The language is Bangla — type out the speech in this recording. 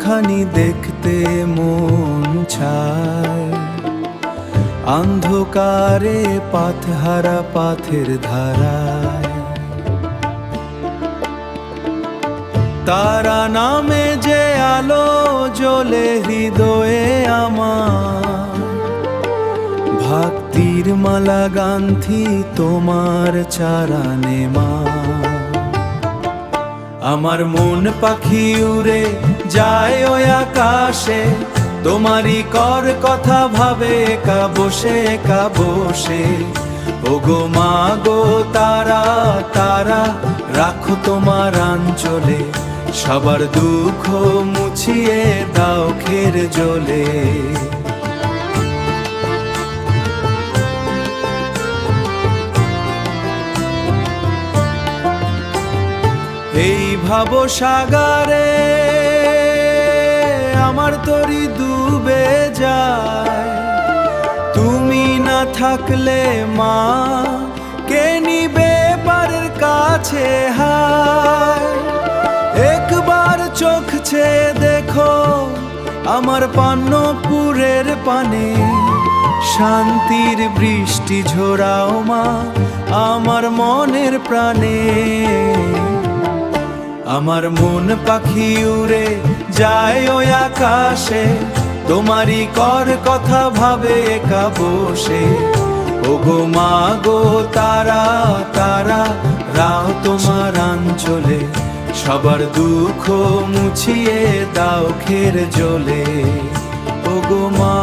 একটুখানি দেখতে মন চায়, অন্ধকারে পাথহারা পাথের ধারায়। তারা নামে যে আলো জ্বলে হৃদয়ে আমার, ভক্তির মালা গান্ধী তোমার চারানে মা। আমার মন পাখি উড়ে যায় ওই আকাশে, তোমারই কর কথা ভাবে একা বসে একা বসে। ওগো মা গো তারা তারা, রাখো তোমার আঞ্চলে, সবার দুঃখ মুছিয়ে দাও খের জলে। এই ভাবসাগরে আমার তরি ডুবে যায়, তুমি না থাকলে মা কে নিবে পারের কাছে হায়। একবার চোখ ছেয়ে দেখো আমার পান্নপুরের পানে, শান্তির বৃষ্টি ঝরাও মা আমার মনের প্রাণে। আমার মন পাখি উড়ে যায় ওই আকাশে, তোমারই কর কথা ভাবে একা বসে। ওগো মা গো তারা তারা, রাও তোমার আঞ্চলে, সবার দুঃখ মুছিয়ে দাও খের জলে। ওগো মা।